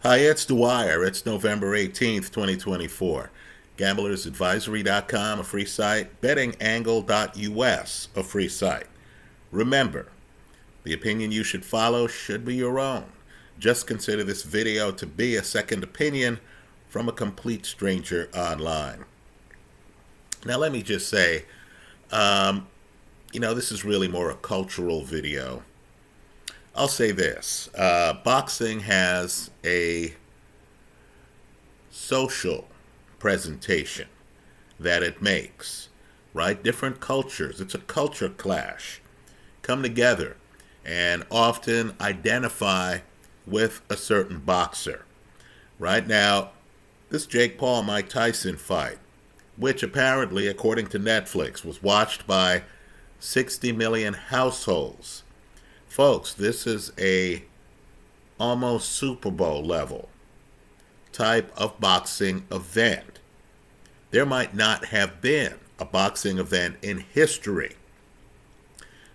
Hi, it's Dwyer. It's November 18th, 2024. GamblersAdvisory.com, a free site. BettingAngle.us, a free site. Remember, the opinion you should follow should be your own. Just consider this video to be a second opinion from a complete stranger online. Now, let me just say, this is really more a cultural video. I'll say this. Boxing has a social presentation that it makes, right? Different cultures. It's a culture clash. Come together and often identify with a certain boxer. Right now, this Jake Paul-Mike Tyson fight, which apparently, according to Netflix, was watched by 60 million households. Folks, this is a almost Super Bowl level type of boxing event. There might not have been a boxing event in history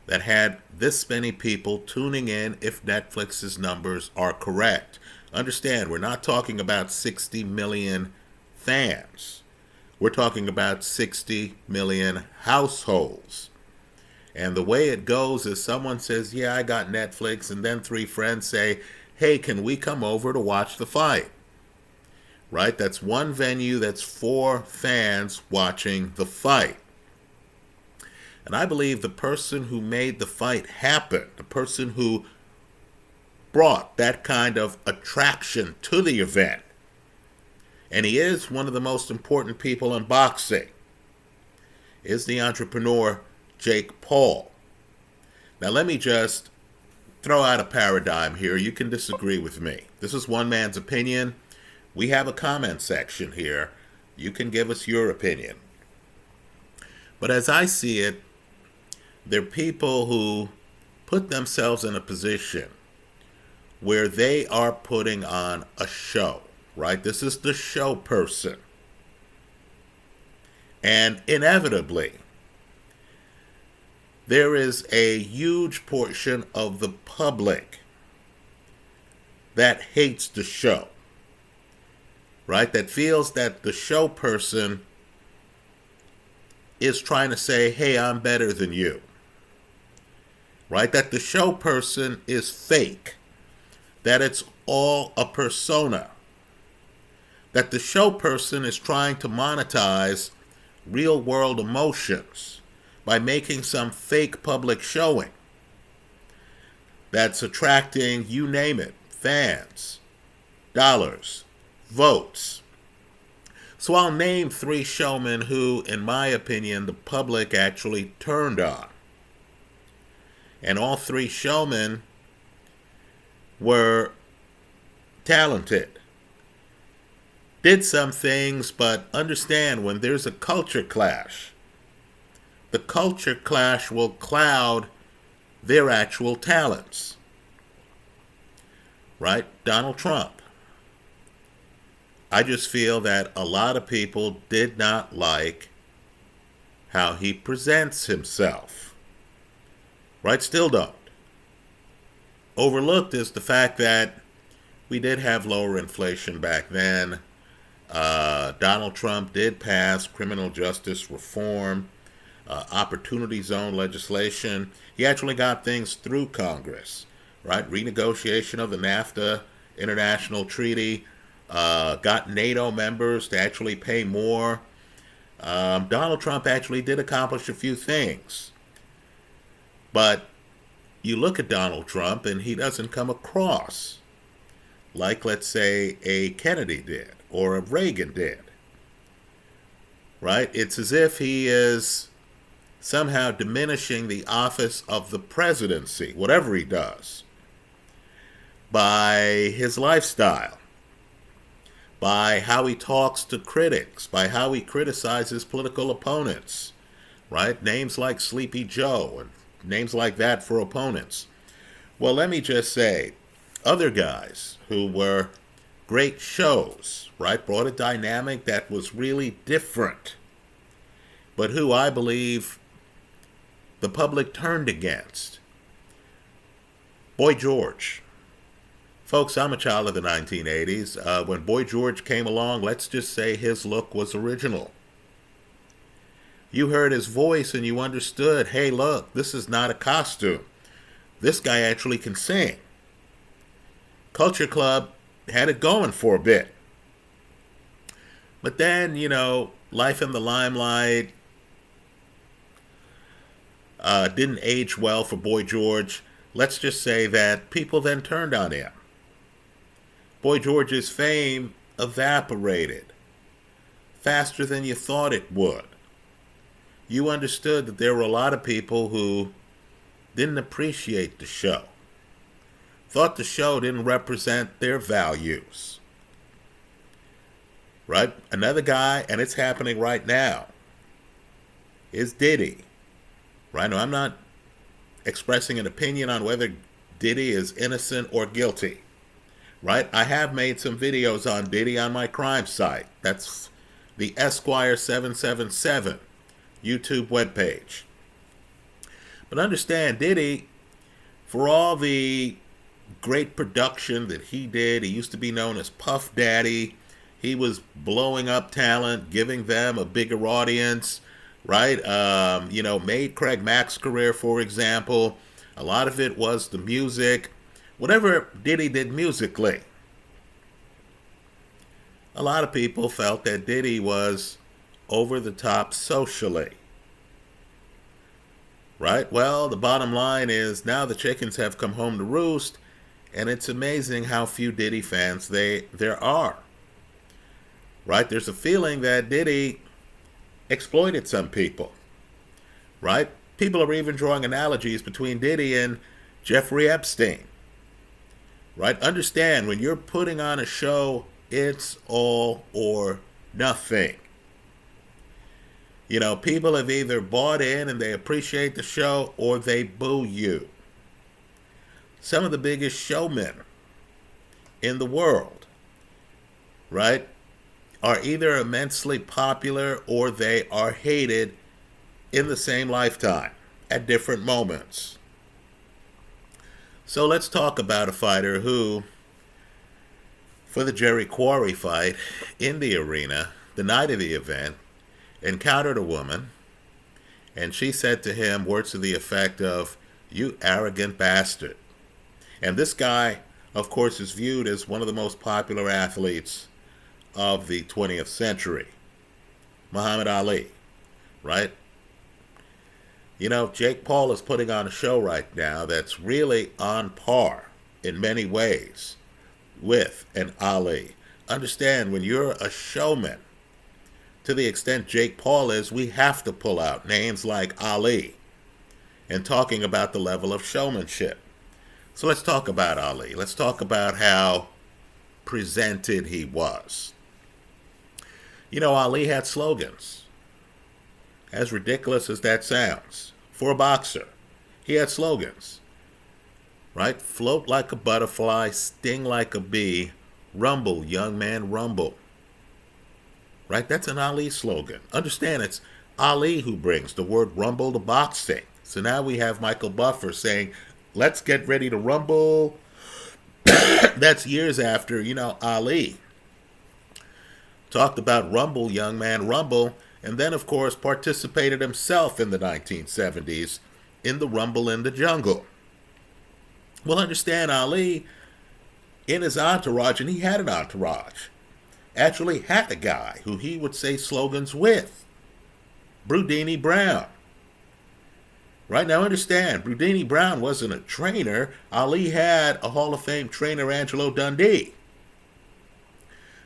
that had this many people tuning in if Netflix's numbers are correct. Understand, we're not talking about 60 million fans. We're talking about 60 million households. And the way it goes is someone says, yeah, I got Netflix, and then three friends say, hey, can we come over to watch the fight? Right? That's one venue, that's 4 fans watching the fight. And I believe the person who made the fight happen, the person who brought that kind of attraction to the event, and he is one of the most important people in boxing, is the entrepreneur Jake Paul. Now let me just throw out a paradigm here. You can disagree with me. This is one man's opinion. We have a comment section here. You can give us your opinion. But as I see it, they're people who put themselves in a position where they are putting on a show, right? This is the show person. And inevitably, there is a huge portion of the public that hates the show, right? That feels that the show person is trying to say, hey, I'm better than you, right? That the show person is fake, that it's all a persona, that the show person is trying to monetize real world emotions by making some fake public showing that's attracting, you name it, fans, dollars, votes. So I'll name 3 showmen who, in my opinion, the public actually turned on. And all 3 showmen were talented, did some things, but understand when there's a culture clash, the culture clash will cloud their actual talents. Right? Donald Trump. I just feel that a lot of people did not like how he presents himself. Right? Still don't. Overlooked is the fact that we did have lower inflation back then. Donald Trump did pass criminal justice reform, opportunity zone legislation. He actually got things through Congress, right? Renegotiation of the NAFTA international treaty, got NATO members to actually pay more. Donald Trump actually did accomplish a few things. But you look at Donald Trump and he doesn't come across like, let's say, a Kennedy did or a Reagan did, right? It's as if he is somehow diminishing the office of the presidency, whatever he does, by his lifestyle, by how he talks to critics, by how he criticizes political opponents, right? Names like Sleepy Joe and names like that for opponents. Well, let me just say, other guys who were great shows, right, brought a dynamic that was really different, but who I believe the public turned against. Boy George, Folks, I'm a child of the 1980s. When Boy George came along, let's just say his look was original. You heard his voice and you understood, hey, look, this is not a costume. This guy actually can sing. Culture Club had it going for a bit. But then, Life in the Limelight didn't age well for Boy George. Let's just say that people then turned on him. Boy George's fame evaporated faster than you thought it would. You understood that there were a lot of people who didn't appreciate the show, thought the show didn't represent their values. Right? Another guy, and it's happening right now, is Diddy. Right? Now, I'm not expressing an opinion on whether Diddy is innocent or guilty. Right? I have made some videos on Diddy on my crime site. That's the Esquire 777 YouTube webpage. But understand, Diddy, for all the great production that he did, he used to be known as Puff Daddy. He was blowing up talent, giving them a bigger audience, right? Made Craig Mack's career, for example. A lot of it was the music. Whatever Diddy did musically, a lot of people felt that Diddy was over the top socially. Right? Well, the bottom line is now the chickens have come home to roost, and it's amazing how few Diddy fans there are. Right? There's a feeling that Diddy exploited some people. Right? People are even drawing analogies between Diddy and Jeffrey Epstein. Right? Understand, when you're putting on a show, it's all or nothing. People have either bought in and they appreciate the show or they boo you. Some of the biggest showmen in the world, right, are either immensely popular or they are hated in the same lifetime at different moments. So let's talk about a fighter who, for the Jerry Quarry fight in the arena, the night of the event, encountered a woman, and she said to him words to the effect of, "You arrogant bastard." And this guy, of course, is viewed as one of the most popular athletes of the 20th century, Muhammad Ali, right? Jake Paul is putting on a show right now that's really on par in many ways with an Ali. Understand, when you're a showman, to the extent Jake Paul is, we have to pull out names like Ali and talking about the level of showmanship. So let's talk about Ali. Let's talk about how presented he was. Ali had slogans. As ridiculous as that sounds, for a boxer, he had slogans. Right? Float like a butterfly, sting like a bee, rumble, young man, rumble. Right? That's an Ali slogan. Understand, it's Ali who brings the word rumble to boxing. So now we have Michael Buffer saying, let's get ready to rumble. That's years after, Ali talked about rumble, young man, rumble. And then, of course, participated himself in the 1970s in the Rumble in the Jungle. Well, understand, Ali, in his entourage, and he had an entourage, actually had a guy who he would say slogans with, Brudini Brown. Right now, understand, Brudini Brown wasn't a trainer. Ali had a Hall of Fame trainer, Angelo Dundee.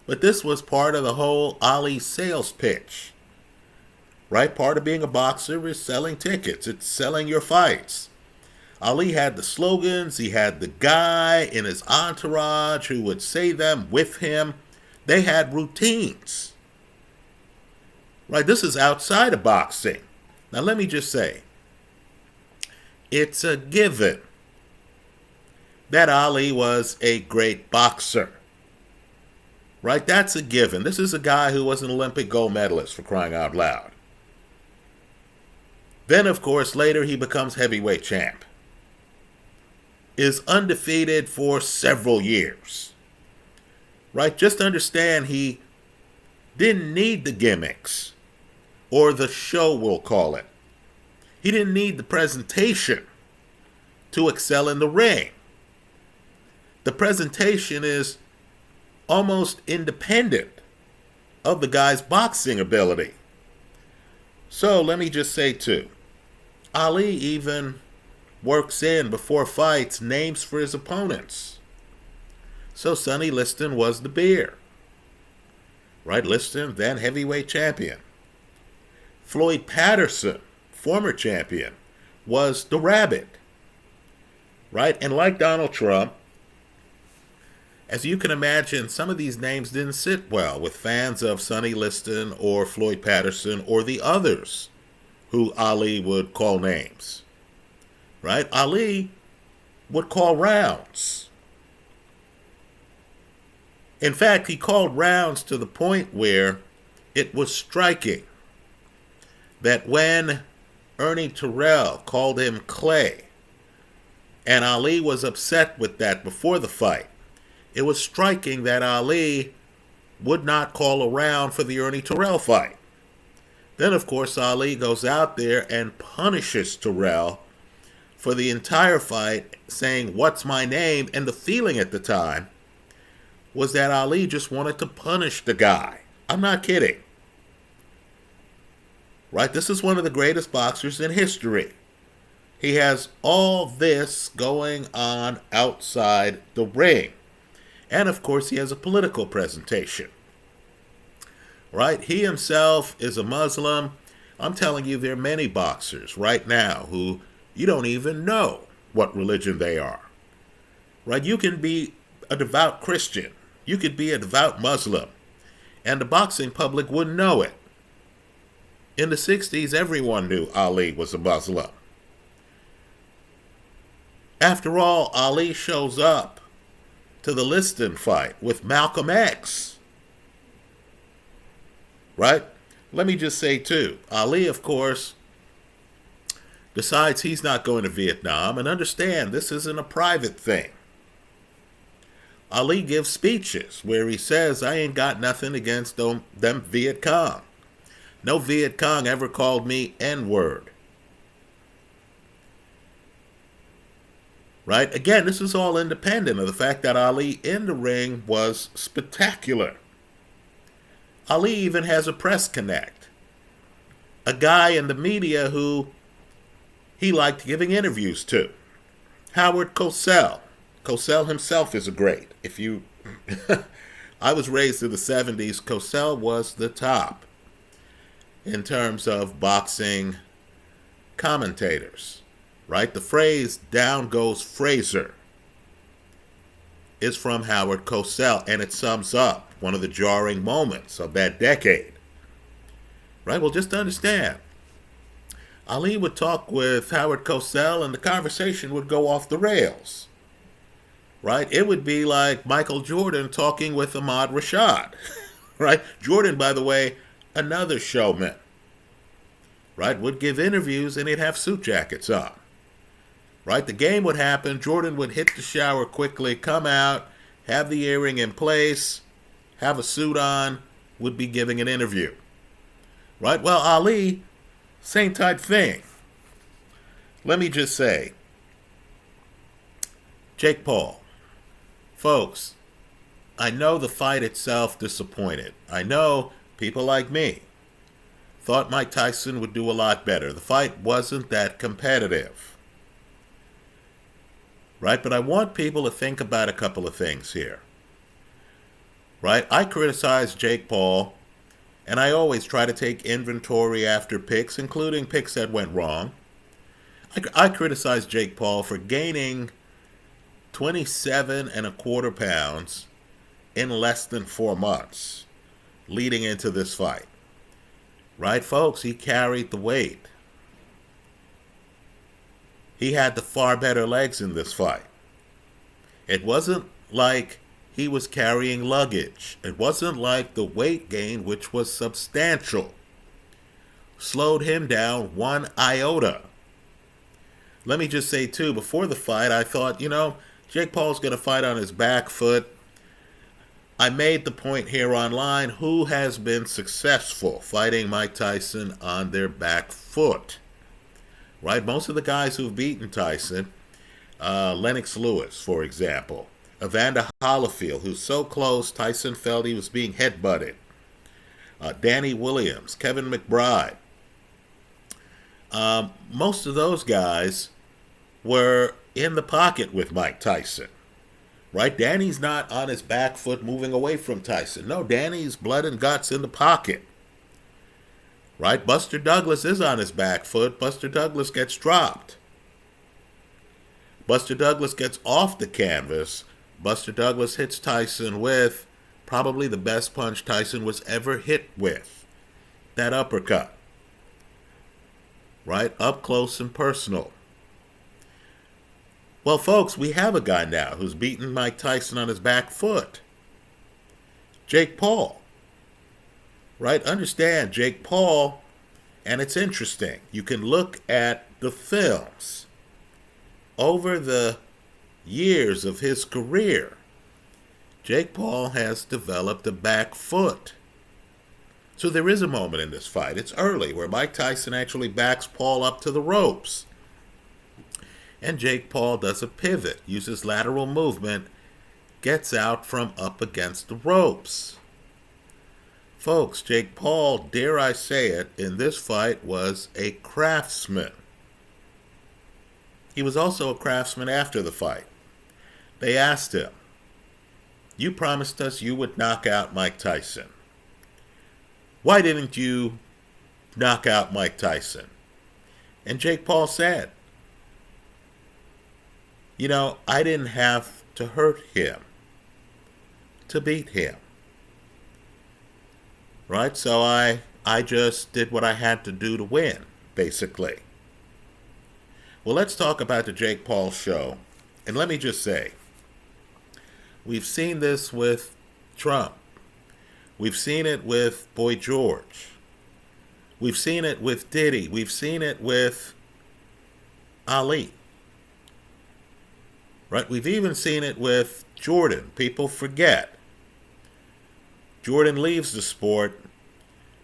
But this was part of the whole Ali sales pitch. Right? Part of being a boxer is selling tickets. It's selling your fights. Ali had the slogans. He had the guy in his entourage who would say them with him. They had routines. Right? This is outside of boxing. Now, let me just say, it's a given that Ali was a great boxer. Right? That's a given. This is a guy who was an Olympic gold medalist, for crying out loud. Then, of course, later he becomes heavyweight champ. is undefeated for several years. Right? Just understand he didn't need the gimmicks, or the show, we'll call it. He didn't need the presentation to excel in the ring. The presentation is almost independent of the guy's boxing ability. So let me just say too, Ali even works in, before fights, names for his opponents. So Sonny Liston was the Bear. Right, Liston, then heavyweight champion. Floyd Patterson, former champion, was the Rabbit. Right, and like Donald Trump, as you can imagine, some of these names didn't sit well with fans of Sonny Liston or Floyd Patterson or the others who Ali would call names. Right? Ali would call rounds. In fact, he called rounds to the point where it was striking that when Ernie Terrell called him Clay, and Ali was upset with that before the fight, it was striking that Ali would not call a round for the Ernie Terrell fight. Then, of course, Ali goes out there and punishes Terrell for the entire fight, saying, "What's my name?" And the feeling at the time was that Ali just wanted to punish the guy. I'm not kidding. Right? This is one of the greatest boxers in history. He has all this going on outside the ring. And of course, he has a political presentation. Right? He himself is a Muslim. I'm telling you, there are many boxers right now who you don't even know what religion they are. Right? You can be a devout Christian. You could be a devout Muslim. And the boxing public wouldn't know it. In the 60s, everyone knew Ali was a Muslim. After all, Ali shows up to the Liston fight with Malcolm X. Right? Let me just say, too, Ali, of course, decides he's not going to Vietnam, and understand this isn't a private thing. Ali gives speeches where he says, "I ain't got nothing against them Viet Cong. No Viet Cong ever called me N-word." Right? Again, this is all independent of the fact that Ali in the ring was spectacular. Ali even has a press connect. A guy in the media who he liked giving interviews to. Howard Cosell. Cosell himself is a great. If you... I was raised in the 70s. Cosell was the top in terms of boxing commentators. Right? The phrase, "down goes Frazier," is from Howard Cosell, and it sums up one of the jarring moments of that decade. Right? Well, just understand, Ali would talk with Howard Cosell, and the conversation would go off the rails. Right? It would be like Michael Jordan talking with Ahmad Rashad. Right? Jordan, by the way, another showman. Right? Would give interviews, and he'd have suit jackets on. Right? The game would happen. Jordan would hit the shower quickly, come out, have the earring in place, have a suit on, would be giving an interview. Right? Well, Ali, same type thing. Let me just say, Jake Paul. Folks, I know the fight itself disappointed. I know people like me thought Mike Tyson would do a lot better. The fight wasn't that competitive. Right? But I want people to think about a couple of things here. Right? I criticize Jake Paul, and I always try to take inventory after picks, including picks that went wrong. I criticize Jake Paul for gaining 27.25 pounds in less than 4 months leading into this fight. Right, folks? He carried the weight. He had the far better legs in this fight. It wasn't like he was carrying luggage. It wasn't like the weight gain, which was substantial, slowed him down one iota. Let me just say, too, before the fight, I thought, Jake Paul's going to fight on his back foot. I made the point here online, who has been successful fighting Mike Tyson on their back foot? Right? Most of the guys who've beaten Tyson, Lennox Lewis, for example, Evander Holyfield, who's so close, Tyson felt he was being headbutted. Danny Williams, Kevin McBride. Most of those guys were in the pocket with Mike Tyson. Right? Danny's not on his back foot moving away from Tyson. No, Danny's blood and guts in the pocket. Right? Buster Douglas is on his back foot. Buster Douglas gets dropped. Buster Douglas gets off the canvas. Buster Douglas hits Tyson with probably the best punch Tyson was ever hit with. That uppercut. Right? Up close and personal. Well, folks, we have a guy now who's beaten Mike Tyson on his back foot. Jake Paul. Right? Understand, Jake Paul, and it's interesting. You can look at the films over the years of his career. Jake Paul has developed a back foot. So there is a moment in this fight, it's early, where Mike Tyson actually backs Paul up to the ropes. And Jake Paul does a pivot, uses lateral movement, gets out from up against the ropes. Folks, Jake Paul, dare I say it, in this fight was a craftsman. He was also a craftsman after the fight. They asked him, "You promised us you would knock out Mike Tyson. Why didn't you knock out Mike Tyson?" And Jake Paul said, I didn't have to hurt him to beat him. Right? So I just did what I had to do to win, basically. Well, let's talk about the Jake Paul show. And let me just say, we've seen this with Trump. We've seen it with Boy George. We've seen it with Diddy. We've seen it with Ali. Right? We've even seen it with Jordan. People forget. Jordan leaves the sport.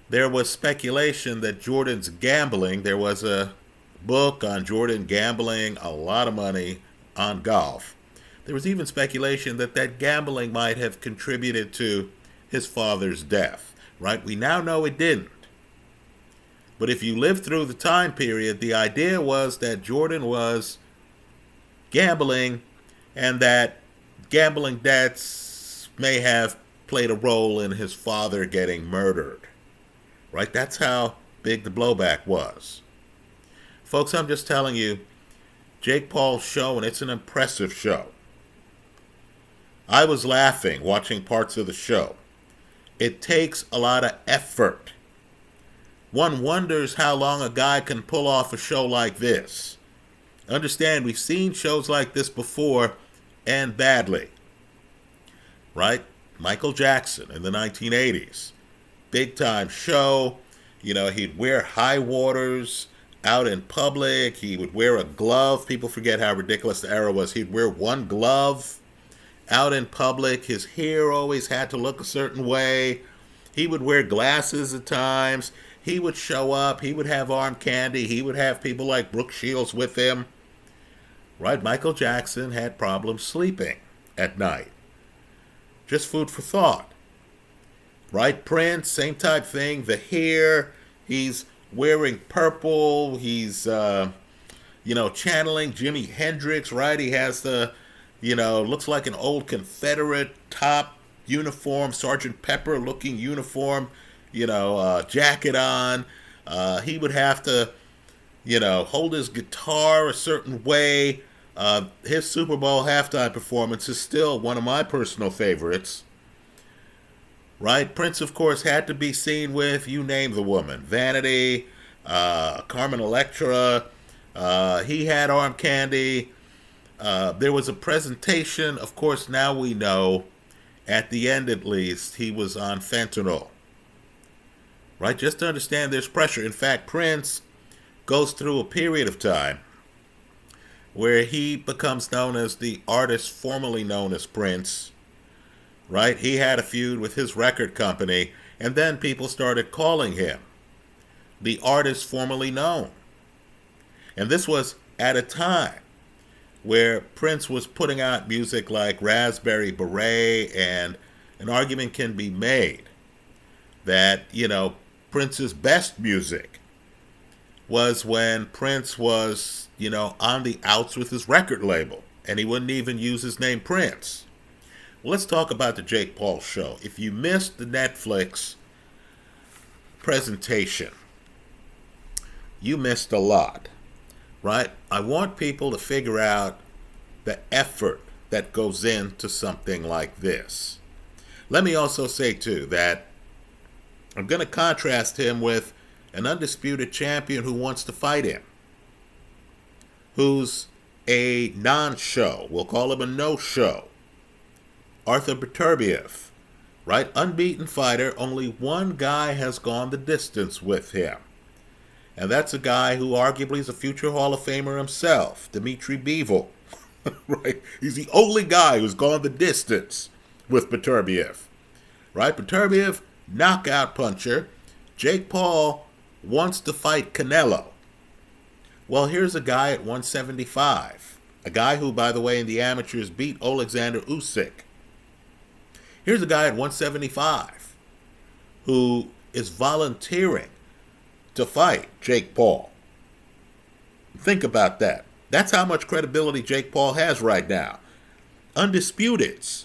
There was speculation that Jordan's gambling. There was a book on Jordan gambling a lot of money on golf. There was even speculation that that gambling might have contributed to his father's death. Right? We now know it didn't. But if you lived through the time period, the idea was that Jordan was gambling and that gambling debts may have played a role in his father getting murdered. Right? That's how big the blowback was. Folks, I'm just telling you, Jake Paul's show, and it's an impressive show. I was laughing watching parts of the show. It takes a lot of effort. One wonders how long a guy can pull off a show like this. Understand, we've seen shows like this before, and badly. Right? Michael Jackson in the 1980s. Big time show. He'd wear high waters out in public. He would wear a glove. People forget how ridiculous the era was. He'd wear one glove out in public. His hair always had to look a certain way. He would wear glasses at times. He would show up. He would have arm candy. He would have people like Brooke Shields with him. Right? Michael Jackson had problems sleeping at night. Just food for thought. Right? Prince, same type thing. The hair, he's wearing purple. He's, channeling Jimi Hendrix, right? He has the, looks like an old Confederate top uniform, Sergeant Pepper looking uniform, jacket on. He would have to, hold his guitar a certain way. His Super Bowl halftime performance is still one of my personal favorites. Right? Prince, of course, had to be seen with, you name the woman, Vanity, Carmen Electra. He had arm candy. There was a presentation, of course, now we know, at the end at least, he was on fentanyl. Right? Just to understand there's pressure. In fact, Prince goes through a period of time where he becomes known as the artist formerly known as Prince, right? He had a feud with his record company, and then people started calling him the artist formerly known. And this was at a time where Prince was putting out music like Raspberry Beret, and an argument can be made that, Prince's best music was when Prince was, on the outs with his record label, and he wouldn't even use his name Prince. Well, let's talk about the Jake Paul show. If you missed the Netflix presentation, you missed a lot, right? I want people to figure out the effort that goes into something like this. Let me also say, too, that I'm going to contrast him with an undisputed champion who wants to fight him, who's a non-show. We'll call him a no-show. Arthur Beterbiev, right? Unbeaten fighter. Only one guy has gone the distance with him. And that's a guy who arguably is a future Hall of Famer himself, Dmitry Bivol. Right? He's the only guy who's gone the distance with Beterbiev. Right? Beterbiev, knockout puncher. Jake Paul wants to fight Canelo. Well, here's a guy at 175. A guy who, by the way, in the amateurs beat Alexander Usyk. Here's a guy at 175 who is volunteering to fight Jake Paul. Think about that. That's how much credibility Jake Paul has right now. Undisputeds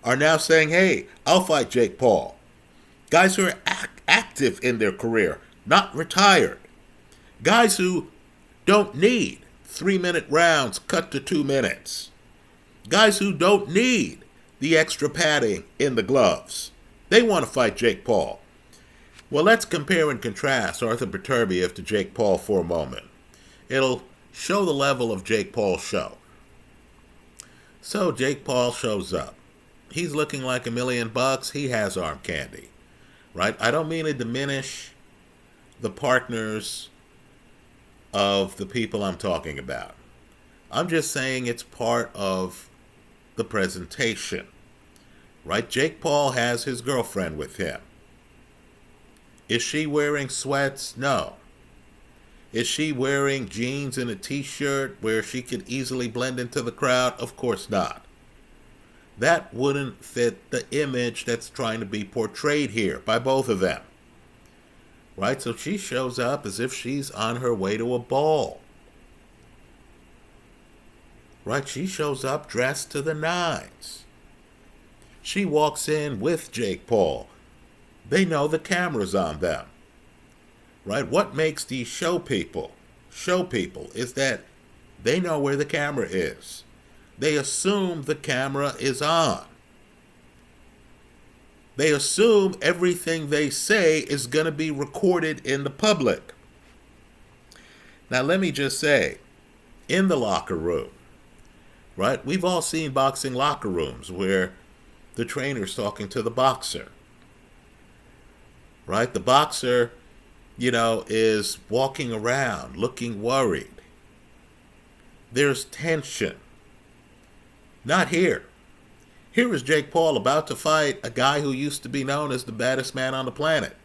are now saying, hey, I'll fight Jake Paul. Guys who are active in their career, not retired. Guys who don't need 3-minute rounds cut to 2 minutes. Guys who don't need the extra padding in the gloves. They want to fight Jake Paul. Well, let's compare and contrast Arthur Beterbiev to Jake Paul for a moment. It'll show the level of Jake Paul's show. So Jake Paul shows up. He's looking like $1 million. He has arm candy, right? I don't mean to diminish the partners of the people I'm talking about. I'm just saying it's part of the presentation, right? Jake Paul has his girlfriend with him. Is she wearing sweats? No. Is she wearing jeans and a t-shirt where she could easily blend into the crowd? Of course not. That wouldn't fit the image that's trying to be portrayed here by both of them. Right? So she shows up as if she's on her way to a ball. Right? She shows up dressed to the nines. She walks in with Jake Paul. They know the camera's on them. Right? What makes these show people is that they know where the camera is. They assume the camera is on. They assume everything they say is going to be recorded in the public. Now, let me just say, in the locker room, right? We've all seen boxing locker rooms where the trainer's talking to the boxer. Right? The boxer, is walking around looking worried. There's tension. Not here. Here is Jake Paul about to fight a guy who used to be known as the baddest man on the planet.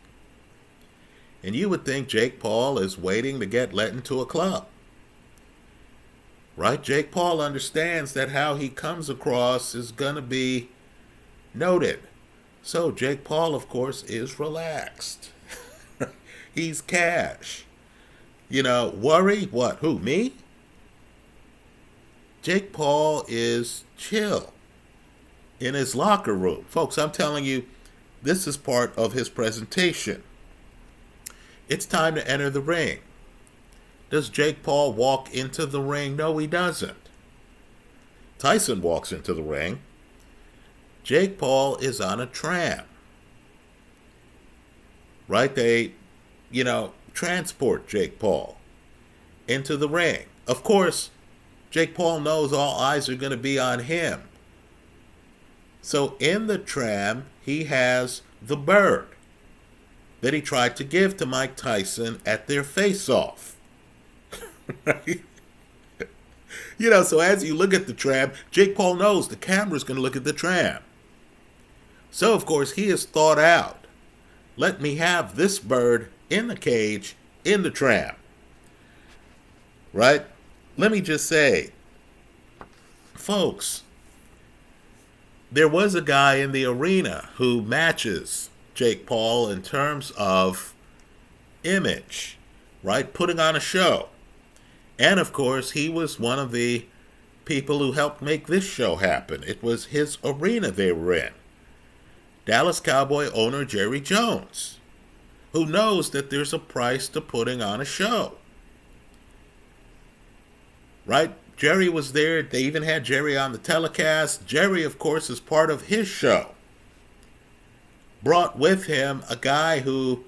And you would think Jake Paul is waiting to get let into a club. Right? Jake Paul understands that how he comes across is going to be noted. So Jake Paul, of course, is relaxed. He's cash. Worry? What? Who? Me? Jake Paul is chill in his locker room. Folks, I'm telling you, this is part of his presentation. It's time to enter the ring. Does Jake Paul walk into the ring? No, he doesn't. Tyson walks into the ring. Jake Paul is on a tram. Right? They, transport Jake Paul into the ring. Of course, Jake Paul knows all eyes are going to be on him. So in the tram, he has the bird that he tried to give to Mike Tyson at their face-off. Right? So as you look at the tram, Jake Paul knows the camera's going to look at the tram. So, of course, he has thought out, let me have this bird in the cage, in the tram. Right? Let me just say, folks, there was a guy in the arena who matches Jake Paul in terms of image, right? Putting on a show. And, of course, he was one of the people who helped make this show happen. It was his arena they were in. Dallas Cowboy owner Jerry Jones, who knows that there's a price to putting on a show. Right? Jerry was there. They even had Jerry on the telecast. Jerry, of course, is part of his show. Brought with him a guy who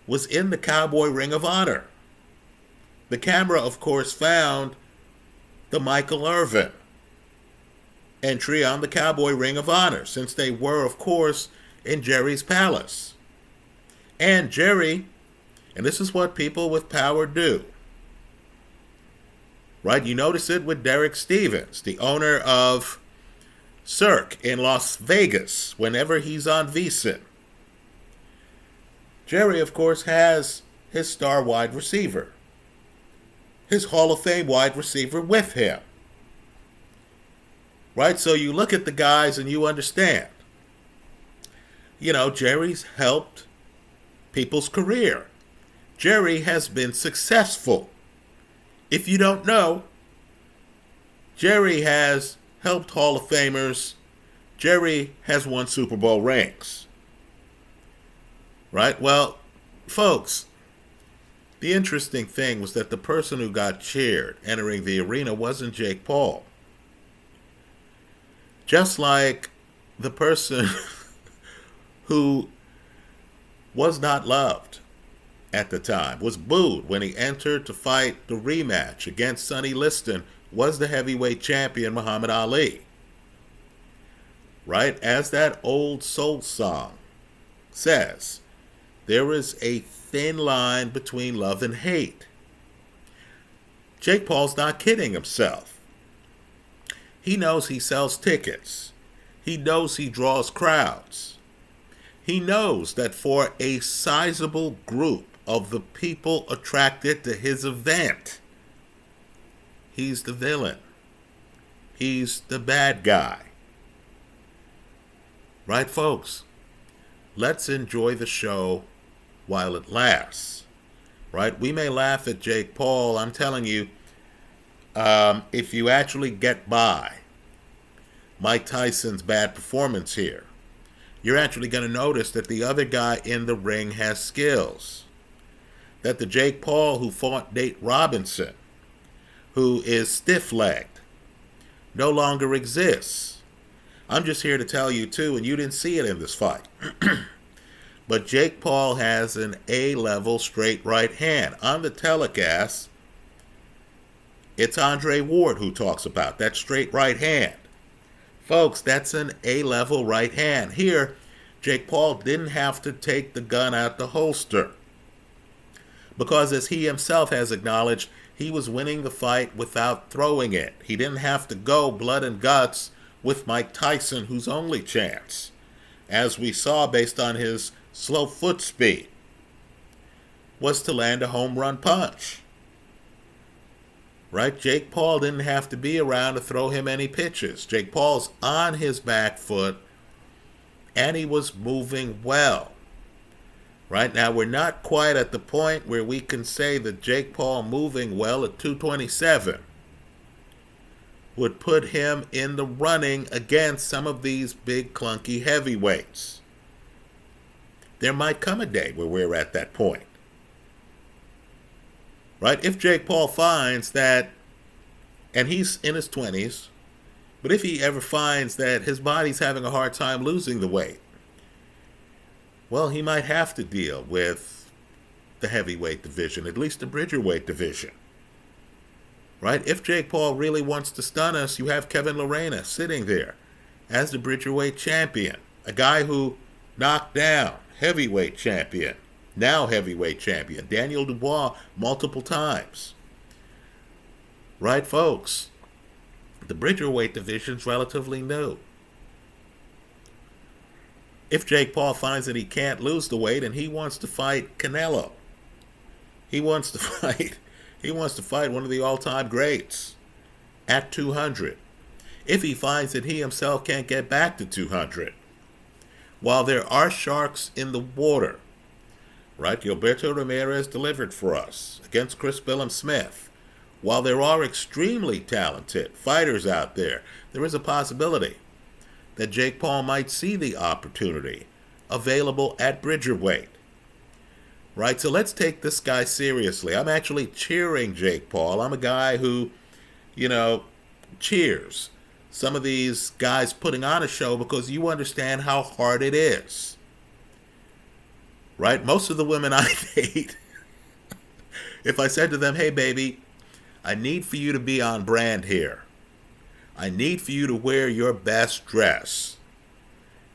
was in the Cowboy Ring of Honor. The camera, of course, found the Michael Irvin entry on the Cowboy Ring of Honor, since they were, of course, in Jerry's palace. And Jerry, and this is what people with power do, right? You notice it with Derek Stevens, the owner of Cirque in Las Vegas, whenever he's on VSiN. Jerry, of course, has his star wide receiver, his Hall of Fame wide receiver with him. Right? So you look at the guys and you understand. Jerry's helped people's career. Jerry has been successful. If you don't know, Jerry has helped Hall of Famers. Jerry has won Super Bowl rings. Right? Well, folks, the interesting thing was that the person who got cheered entering the arena wasn't Jake Paul. Just like the person who was not loved at the time, was booed when he entered to fight the rematch against Sonny Liston, was the heavyweight champion Muhammad Ali. Right? As that old soul song says, there is a thin line between love and hate. Jake Paul's not kidding himself. He knows he sells tickets. He knows he draws crowds. He knows that for a sizable group of the people attracted to his event, he's the villain. He's the bad guy. Right, folks? Let's enjoy the show while it lasts. Right? We may laugh at Jake Paul. I'm telling you, if you actually get by Mike Tyson's bad performance here, you're actually going to notice that the other guy in the ring has skills. That the Jake Paul who fought Nate Robinson, who is stiff-legged, no longer exists. I'm just here to tell you, too, and you didn't see it in this fight, but Jake Paul has an A-level straight right hand. On the telecast, it's Andre Ward who talks about that straight right hand. Folks, that's an A-level right hand. Here, Jake Paul didn't have to take the gun out the holster, because as he himself has acknowledged, he was winning the fight without throwing it. He didn't have to go blood and guts with Mike Tyson, whose only chance, as we saw based on his slow foot speed, was to land a home run punch. Right? Jake Paul didn't have to be around to throw him any pitches. Jake Paul's on his back foot, and he was moving well. Right? Now, we're not quite at the point where we can say that Jake Paul moving well at 227 would put him in the running against some of these big, clunky heavyweights. There might come a day where we're at that point. Right? If Jake Paul finds that, and he's in his 20s, but if he ever finds that his body's having a hard time losing the weight, well, he might have to deal with the heavyweight division, at least the bridgerweight division. Right? If Jake Paul really wants to stun us, you have Kevin Lorena sitting there as the bridgerweight champion, a guy who knocked down heavyweight champion, now heavyweight champion, Daniel Dubois, multiple times. Right, folks? The Bridgerweight division's relatively new. If Jake Paul finds that he can't lose the weight and he wants to fight Canelo, he wants to fight he wants to fight one of the all-time greats at 200. If he finds that he himself can't get back to 200, while there are sharks in the water, right? Gilberto Ramirez delivered for us against Chris Billum-Smith. While there are extremely talented fighters out there, there is a possibility that Jake Paul might see the opportunity available at Bridgerweight. Right? So let's take this guy seriously. I'm actually cheering Jake Paul. I'm a guy who, cheers some of these guys putting on a show because you understand how hard it is. Right? Most of the women I date, if I said to them, hey, baby, I need for you to be on brand here. I need for you to wear your best dress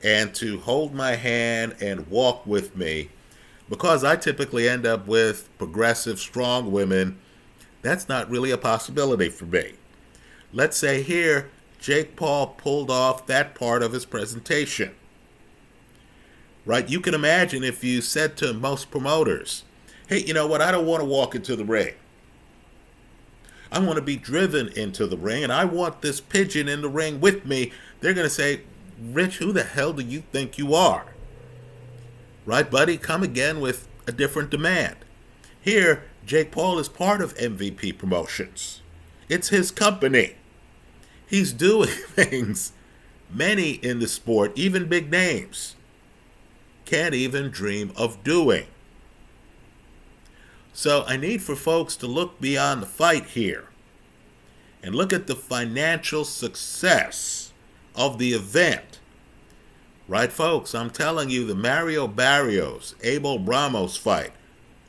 and to hold my hand and walk with me, because I typically end up with progressive, strong women. That's not really a possibility for me. Let's say here, Jake Paul pulled off that part of his presentation. Right? You can imagine if you said to most promoters, hey, you know what? I don't want to walk into the ring. I want to be driven into the ring, and I want this pigeon in the ring with me. They're going to say, Rich, who the hell do you think you are? Right, buddy? Come again with a different demand. Here, Jake Paul is part of MVP Promotions. It's his company. He's doing things many in the sport, even big names, can't even dream of doing. So I need for folks to look beyond the fight here and look at the financial success of the event. Right, folks? I'm telling you, the Mario Barrios, Abel Ramos fight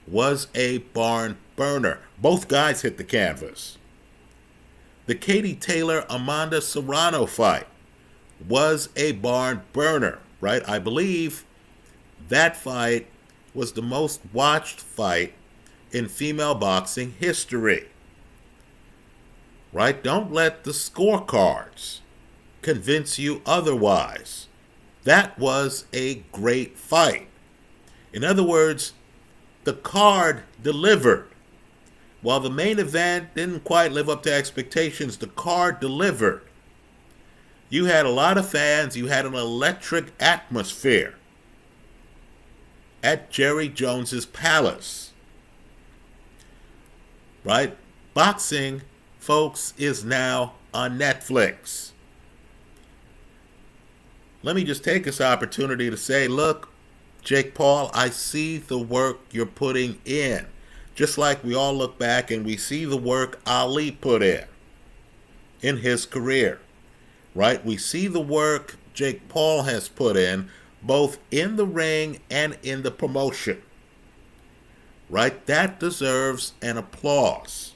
was a barn burner. Both guys hit the canvas. The Katie Taylor-Amanda Serrano fight was a barn burner, right? I believe that fight was the most watched fight in female boxing history. Right? Don't let the scorecards convince you otherwise. That was a great fight. In other words, the card delivered. While the main event didn't quite live up to expectations, the card delivered. You had a lot of fans. You had an electric atmosphere at Jerry Jones's Palace. Right? Boxing, folks, is now on Netflix. Let me just take this opportunity to say, look, Jake Paul, I see the work you're putting in. Just like we all look back and we see the work Ali put in his career. Right? We see the work Jake Paul has put in, both in the ring and in the promotion. Right? That deserves an applause.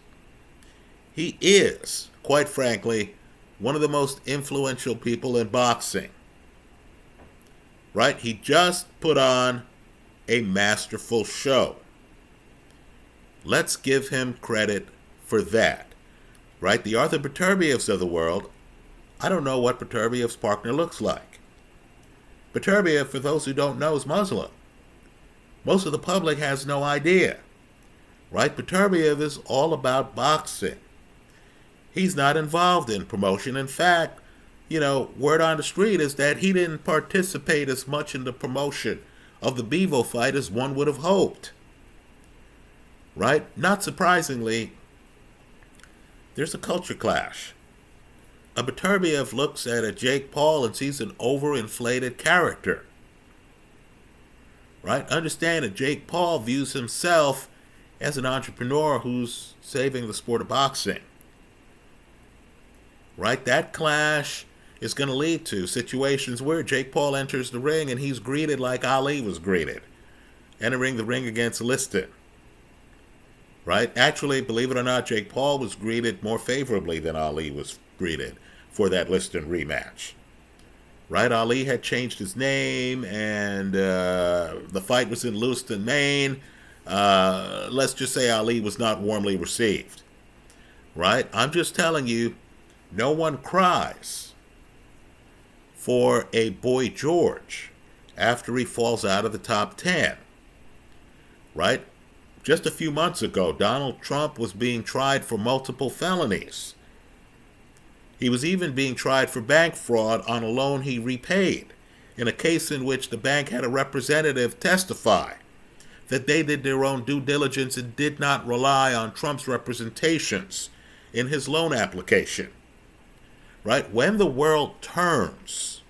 He is, quite frankly, one of the most influential people in boxing. Right? He just put on a masterful show. Let's give him credit for that. Right? The Arthur Beterbievs of the world, I don't know what Beterbiev's partner looks like. Beterbiev, for those who don't know, is Muslim. Most of the public has no idea. Right? Beterbiev is all about boxing. He's not involved in promotion. In fact, word on the street is that he didn't participate as much in the promotion of the Bevo fight as one would have hoped. Right? Not surprisingly, there's a culture clash. A Beterbiev looks at a Jake Paul and sees an overinflated character. Right? Understand that Jake Paul views himself as an entrepreneur who's saving the sport of boxing. Right? That clash is going to lead to situations where Jake Paul enters the ring and he's greeted like Ali was greeted, entering the ring against Liston. Right? Actually, believe it or not, Jake Paul was greeted more favorably than Ali was greeted for that Liston rematch. Right? Ali had changed his name, and the fight was in Lewiston, Maine. Let's just say Ali was not warmly received. right? I'm just telling you, no one cries for a Boy George after he falls out of the top 10, right? Just a few months ago, Donald Trump was being tried for multiple felonies. He was even being tried for bank fraud on a loan he repaid, in a case in which the bank had a representative testify that they did their own due diligence and did not rely on Trump's representations in his loan application. Right? When the world turns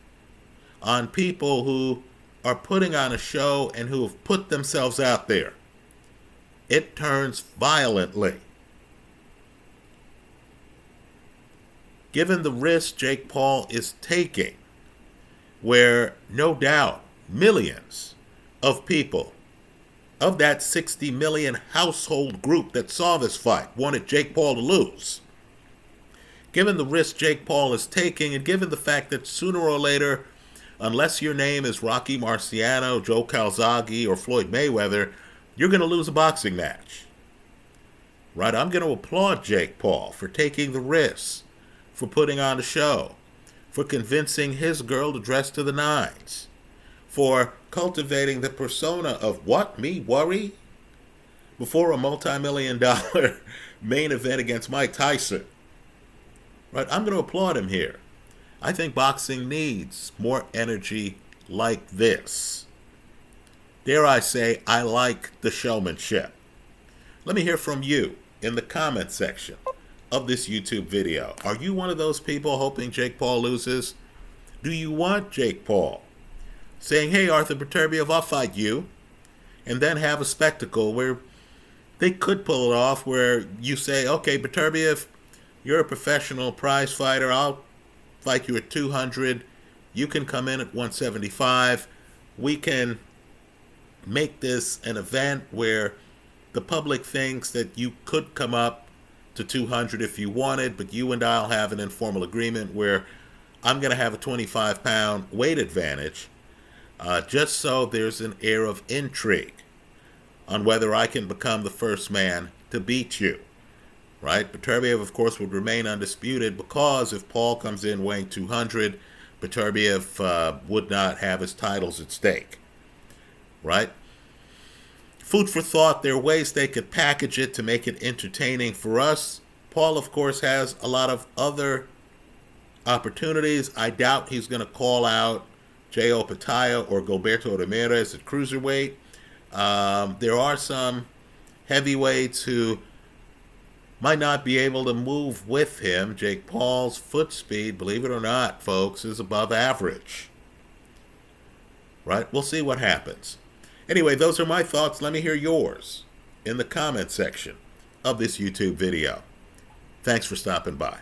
on people who are putting on a show and who have put themselves out there, it turns violently. Given the risk Jake Paul is taking, where no doubt millions of people of that 60 million household group that saw this fight wanted Jake Paul to lose. Given the risk Jake Paul is taking, and given the fact that sooner or later, unless your name is Rocky Marciano, Joe Calzaghe, or Floyd Mayweather, you're going to lose a boxing match. Right? I'm going to applaud Jake Paul for taking the risk, for putting on a show, for convincing his girl to dress to the nines, for cultivating the persona of what, me worry? Before a multi-million-dollar main event against Mike Tyson. Right? I'm going to applaud him here. I think boxing needs more energy like this. Dare I say, I like the showmanship. Let me hear from you in the comment section of this YouTube video. Are you one of those people hoping Jake Paul loses? Do you want Jake Paul saying, hey, Arthur Beterbiev, I'll fight you, and then have a spectacle where they could pull it off, where you say, okay, Beterbiev, you're a professional prize fighter. I'll fight you at 200. You can come in at 175. We can make this an event where the public thinks that you could come up to 200 if you wanted, but you and I'll have an informal agreement where I'm going to have a 25-pound weight advantage, just so there's an air of intrigue on whether I can become the first man to beat you. Right? Beterbiev, of course, would remain undisputed because if Paul comes in weighing 200, Beterbiev would not have his titles at stake. Right? Food for thought. There are ways they could package it to make it entertaining for us. Paul, of course, has a lot of other opportunities. I doubt he's going to call out J.O. Pataya or Gilberto Ramirez at cruiserweight. There are some heavyweights who might not be able to move with him. Jake Paul's foot speed, believe it or not, folks, is above average. Right? We'll see what happens. Anyway, those are my thoughts. Let me hear yours in the comment section of this YouTube video. Thanks for stopping by.